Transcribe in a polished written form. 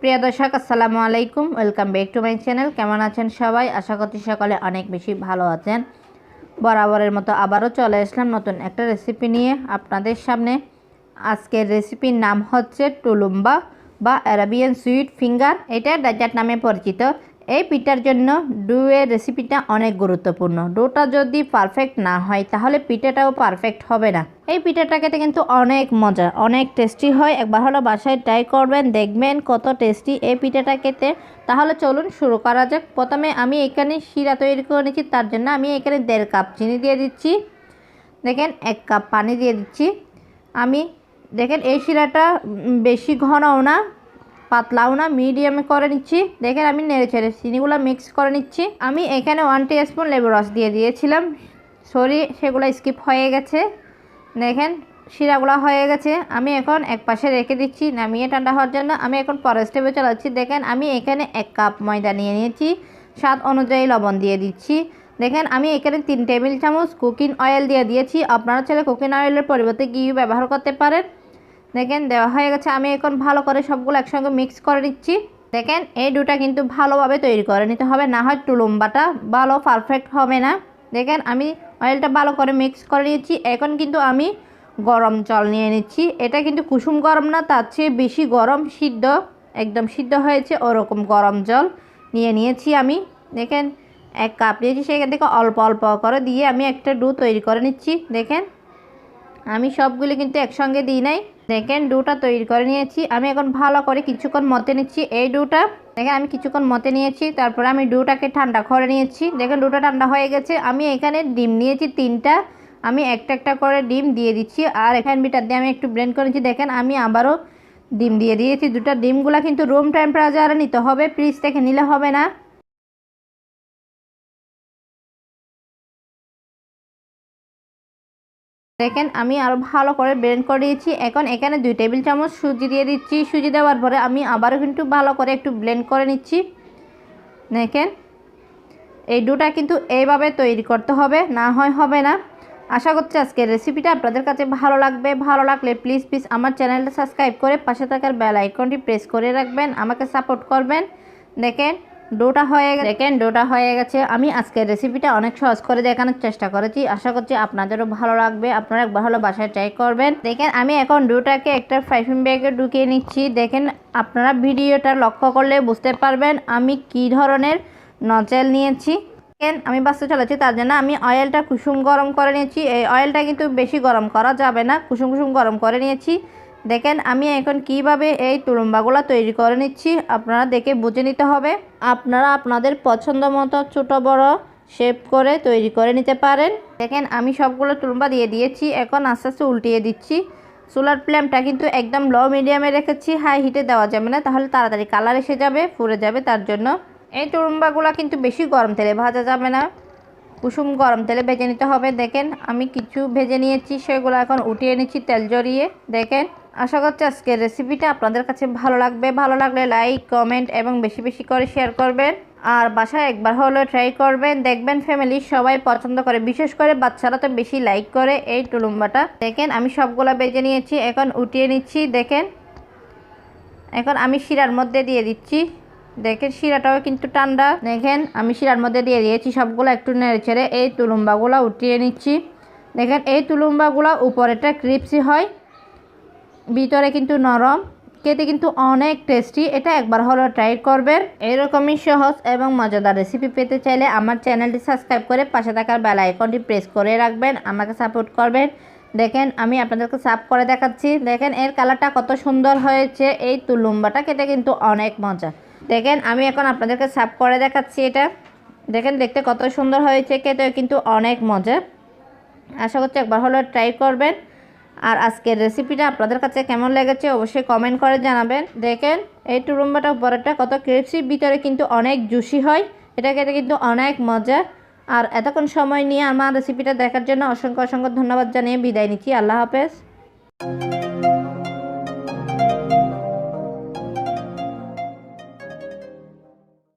প্রিয় দর্শক আসসালামু আলাইকুম, welcome back to my channel. কেমন আছেন সবাই? আশা করছি সকলে অনেক বেশি ভালো আছেন। বরাবরের মতো আবারও চলে আসলাম নতুন একটা রেসিপি নিয়ে আপনাদের সামনে। আজকের রেসিপির নাম হচ্ছে টুলুম্বা বা অ্যারাবিয়ান সুইট ফিঙ্গার। এটা ডেজার্ট নামে পরিচিত। এই পিঠার জন্য ডোয়ের রেসিপিটা অনেক গুরুত্বপূর্ণ। ডোটা যদি পারফেক্ট না হয় তাহলে পিঠাটাও পারফেক্ট হবে না। এই পিঠাটা খেতে কিন্তু অনেক মজা, অনেক টেস্টি হয়। একবার হলো বাসায় ট্রাই করবেন, দেখবেন কত টেস্টি এই পিঠাটা খেতে। তাহলে চলুন শুরু করা যাক। প্রথমে আমি এখানে শিরা তৈরি করে নিচ্ছি। তার জন্য আমি এখানে 1.5 কাপ চিনি দিয়ে দিচ্ছি। দেখেন 1 কাপ পানি দিয়ে দিচ্ছি। আমি দেখেন এই শিরাটা বেশি ঘনও না পাতলাও না, মিডিয়ামে করে নিচ্ছি। দেখেন আমি নেড়ে ছেড়ে চিনিগুলো মিক্স করে নিচ্ছি। আমি এখানে 1 টিস্পুন লেবু রস দিয়ে দিয়েছিলাম, সরি সেগুলো স্কিপ হয়ে গেছে। দেখেন শিরাগুলো হয়ে গেছে। আমি এখন এক পাশে রেখে দিচ্ছি নামিয়ে ঠান্ডা হওয়ার জন্য। আমি এখন পরের স্টেপে চালাচ্ছি। দেখেন আমি এখানে 1 কাপ ময়দা নিয়ে নিয়েছি, স্বাদ অনুযায়ী লবণ দিয়ে দিচ্ছি। দেখেন আমি এখানে 3 টেবিল চামচ কুকিং অয়েল দিয়ে দিয়েছি। আপনারা চাইলে কুকিং অয়েলের পরিবর্তে ঘি ব্যবহার করতে পারেন। দেখেন দেওয়া হয়ে গেছে। আমি এখন ভালো করে সবগুলো একসঙ্গে মিক্স করে নিচ্ছি। দেখেন এই ডোটা কিন্তু ভালোভাবে তৈরি করে নিতে হবে, না হয় টুলুম্বাটা ভালো পারফেক্ট হবে না। দেখেন আমি অয়েলটা ভালো করে মিক্স করে নিয়েছি। এখন কিন্তু আমি গরম জল নিয়ে নিচ্ছি। এটা কিন্তু কুসুম গরম না, তার চেয়ে বেশি গরম, সিদ্ধ একদম সিদ্ধ হয়েছে ওরকম গরম জল নিয়ে নিয়েছি আমি। দেখেন 1 কাপ নিয়েছি, সেখান থেকে অল্প অল্প করে দিয়ে আমি একটা ডো তৈরি করে নিচ্ছি। দেখেন আমি সবগুলো কিন্তু একসঙ্গে দিই নাই। দেখেন ডোটা তৈরি করে নিয়েছি। আমি এখন ভালো করে কিছুক্ষণ মতে নিচ্ছি এই ডোটা। দেখেন আমি কিছুক্ষণ মতে নিয়েছি, তারপরে আমি ডোটাকে ঠান্ডা করে নিয়েছি। দেখেন ডোটা ঠান্ডা হয়ে গেছে। আমি এখানে ডিম নিয়েছি 3টা। আমি একটা একটা করে ডিম দিয়ে দিচ্ছি, আর এখানে বিটার দিয়ে আমি একটু ব্লেন্ড করেছি। দেখেন আমি আবারও ডিম দিয়ে দিয়েছি 2টা। ডিমগুলো কিন্তু রুম টেম্পারেচারে নিতে হবে, ফ্রিজ থেকে নিলে হবে না। দেখেন আমি আরও ভালো করে ব্লেন্ড করে দিয়েছি। এখন এখানে 2 টেবিল চামচ সুজি দিয়ে দিচ্ছি। সুজি দেওয়ার পরে আমি আবারও কিন্তু ভালো করে একটু ব্লেন্ড করে নিচ্ছি। দেখেন এই ডোটা কিন্তু এইভাবে তৈরি করতে হবে, না হয় হবে না। আশা করছি আজকের রেসিপিটা আপনাদের কাছে ভালো লাগবে। ভালো লাগলে প্লিজ আমার চ্যানেলটা সাবস্ক্রাইব করে পাশে থাকার বেল আইকনটি প্রেস করে রাখবেন, আমাকে সাপোর্ট করবেন। দেখেন ডোটা হয়ে গেছে। আমি আজকের রেসিপিটা অনেক সহজ করে দেখানোর চেষ্টা করেছি। আশা করছি আপনাদেরও ভালো লাগবে, আপনারা একবার হলো বাসায় ট্রাই করবেন। দেখেন আমি এখন ডোটাকে একটা ফ্রাইং ব্যাগে ঢুকিয়ে নিচ্ছি। দেখেন আপনারা ভিডিওটা লক্ষ্য করলে বুঝতে পারবেন আমি কি ধরনের নজেল নিয়েছি। দেখেন আমি বাসতে চলেছি, তার জন্য আমি অয়েলটা কুসুম গরম করে নিয়েছি। এই অয়েলটা কিন্তু বেশি গরম করা যাবে না, কুসুম কুসুম গরম করে নিয়েছি। দেখেন আমি এখন কিভাবে এই তুলুম্বাগুলো তৈরি করে নিচ্ছি, আপনারা দেখে বুঝে নিতে হবে। আপনারা আপনাদের পছন্দ মতো ছোটো বড় শেপ করে তৈরি করে নিতে পারেন। দেখেন আমি সবগুলো তুলুম্বা দিয়ে দিয়েছি। এখন আস্তে আস্তে উল্টিয়ে দিচ্ছি। চুলার ফ্লেমটা কিন্তু একদম লো মিডিয়ামে রেখেছি, হাই হিটে দেওয়া যাবে না, তাহলে তাড়াতাড়ি কালার এসে যাবে, পুড়ে যাবে। তার জন্য এই তুলুম্বাগুলো কিন্তু বেশি গরম তেলে ভাজা যাবে না, কুসুম গরম তেলে ভেজে নিতে হবে। দেখেন আমি কিছু ভেজে নিয়েছি, সেগুলো এখন উঠিয়ে নিচ্ছি তেল জড়িয়ে। দেখেন আশা করছি আজকের রেসিপিটা আপনাদের কাছে ভালো লাগবে। ভালো লাগলে লাইক কমেন্ট এবং বেশি বেশি করে শেয়ার করবেন, আর বাসায় একবার হলেও ট্রাই করবেন। দেখবেন ফ্যামিলির সবাই পছন্দ করে, বিশেষ করে বাচ্চারা তো বেশি লাইক করে এই টুলুম্বাটা। দেখেন আমি সবগুলা ভেজে নিয়েছি, এখন উঠিয়ে নিচ্ছি। দেখেন এখন আমি শিরার মধ্যে দিয়ে দিচ্ছি। দেখেন শিরাটাও কিন্তু ঠান্ডা। দেখেন আমি শিরার মধ্যে দিয়ে দিয়েছি সবগুলো, একটু নেড়ে ছেড়ে এই তুলুম্বাগুলো উঠিয়ে নিচ্ছি। দেখেন এই তুলুম্বাগুলো উপরেটা ক্রিপসি হয়, ভিতরে কিন্তু নরম, খেতে কিন্তু অনেক টেস্টি। এটা একবার হলো ট্রাই করবেন। এরকমই সহজ এবং মজাদার রেসিপি পেতে চাইলে আমার চ্যানেলটি সাবস্ক্রাইব করে পাশে থাকার বেল আইকনটি প্রেস করে রাখবেন, আমাকে সাপোর্ট করবেন। দেখেন আমি আপনাদেরকে সার্ভ করে দেখাচ্ছি। দেখেন এর কালারটা কত সুন্দর হয়েছে। এই তুলুম্বাটা খেতে কিন্তু অনেক মজা। দেখেন আমি এখন আপনাদেরকে সার্ভ করে দেখাচ্ছি। এটা দেখেন দেখতে কত সুন্দর হয়েছে, খেতেও কিন্তু অনেক মজা। আশা করছি একবার হলো ট্রাই করবেন। আর আজকের রেসিপিটা আপনাদের কাছে কেমন লেগেছে অবশ্যই কমেন্ট করে জানাবেন। দেখেন এই তুলুম্বাটা উপরেটা কত ক্রিপসি, ভিতরে কিন্তু অনেক জুসি হয়। এটা খেতে কিন্তু অনেক মজা। আর এতক্ষণ সময় নিয়ে আমার রেসিপিটা দেখার জন্য অসংখ্য অসংখ্য ধন্যবাদ জানিয়ে বিদায় নিচ্ছি। আল্লাহ হাফেজ।